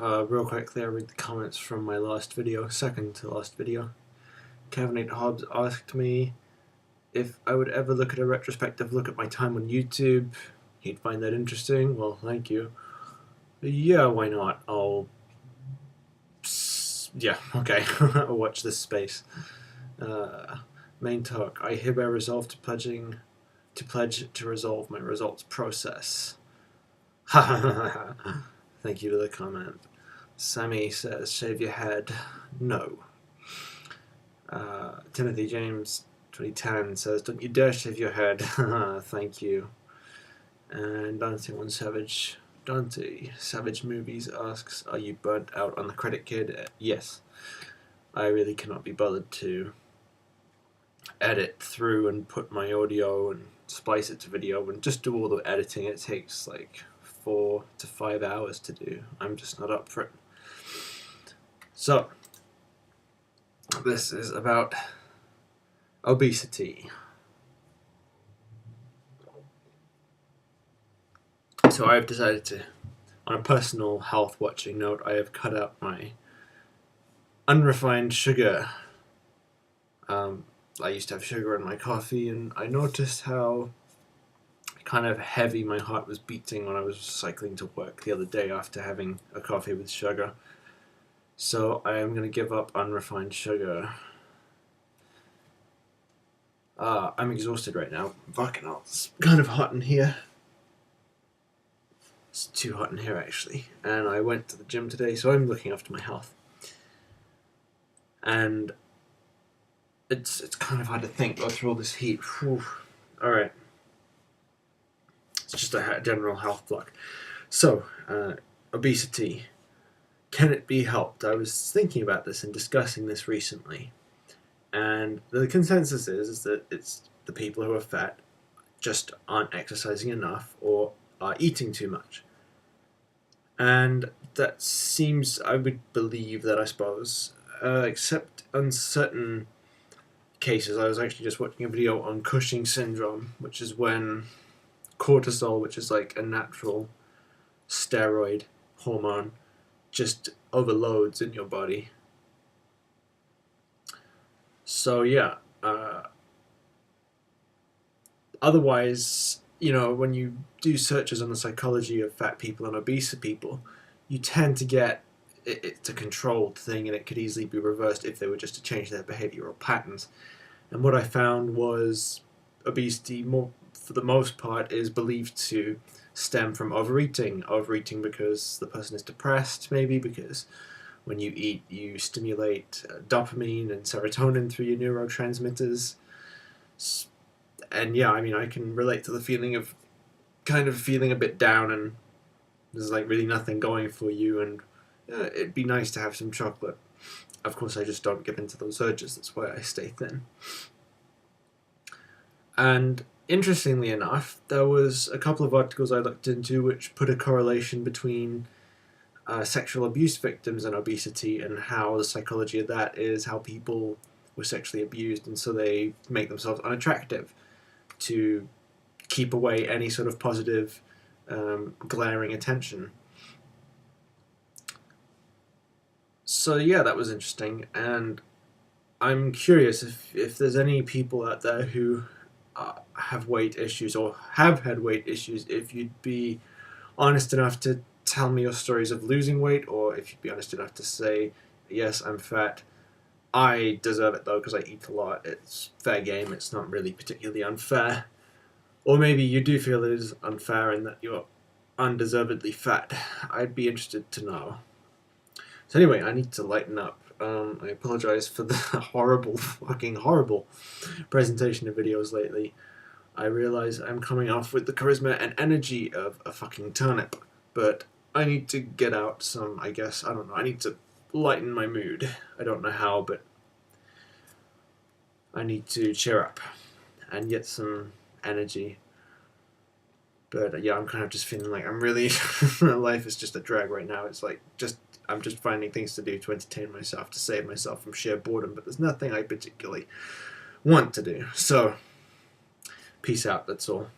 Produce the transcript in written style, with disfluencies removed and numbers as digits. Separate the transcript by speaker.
Speaker 1: Real quickly, I read the comments from my last video, second to last video. Kevin 8 Hobbs asked me if I would ever look at a retrospective look at my time on YouTube. He'd find that interesting. Well, thank you. Yeah, why not? Yeah, okay. I'll watch this space. Main talk. I hereby resolve to pledge to resolve my results process. Thank you for the comment. Sammy says, shave your head. No. Timothy James 2010 says, don't you dare shave your head. Thank you. And Dante Savage Movies asks, are you burnt out on the Credit Kid? Yes. I really cannot be bothered to edit through and put my audio and splice it to video and just do all the editing. It takes like 4 to 5 hours to do. I'm just not up for it. So, this is about obesity. So I've decided to, on a personal health watching note, I have cut out my unrefined sugar. I used to have sugar in my coffee, and I noticed how kind of heavy my heart was beating when I was cycling to work the other day after having a coffee with sugar. So I am going to give up unrefined sugar. I'm exhausted right now. Fucking hell, it's kind of hot in here. It's too hot in here actually. And I went to the gym today, so I'm looking after my health. And it's kind of hard to think through all this heat. Alright. It's just a general health block. So, obesity. Can it be helped? I was thinking about this and discussing this recently. And the consensus is that it's the people who are fat just aren't exercising enough or are eating too much. And that seems, I would believe that, I suppose, except on certain cases. I was actually just watching a video on Cushing syndrome, which is when cortisol, which is like a natural steroid hormone, just overloads in your body. So yeah, otherwise, you know, when you do searches on the psychology of fat people and obese people, you tend to get it's a controlled thing, and it could easily be reversed if they were just to change their behavioral patterns. And what I found was obesity, for the most part, is believed to stem from overeating. Overeating because the person is depressed, maybe because when you eat, you stimulate dopamine and serotonin through your neurotransmitters. And yeah, I mean, I can relate to the feeling of kind of feeling a bit down and there's like really nothing going for you, and it'd be nice to have some chocolate. Of course, I just don't give in to those urges. That's why I stay thin. And interestingly enough, there was a couple of articles I looked into which put a correlation between sexual abuse victims and obesity, and how the psychology of that is how people were sexually abused, and so they make themselves unattractive to keep away any sort of positive, glaring attention. So yeah, that was interesting, and I'm curious if there's any people out there who have weight issues or have had weight issues, if you'd be honest enough to tell me your stories of losing weight, or if you'd be honest enough to say, yes, I'm fat. I deserve it though because I eat a lot. It's fair game. It's not really particularly unfair. Or maybe you do feel it is unfair and that you're undeservedly fat. I'd be interested to know. So anyway, I need to lighten up. I apologize for the fucking horrible presentation of videos lately. I realize I'm coming off with the charisma and energy of a fucking turnip, but I need to get out some, I guess, I don't know, I need to lighten my mood. I don't know how, but I need to cheer up and get some energy. But yeah, I'm kind of just feeling like I'm really, life is just a drag right now. It's like, I'm just finding things to do to entertain myself, to save myself from sheer boredom, but there's nothing I particularly want to do. So, peace out, that's all.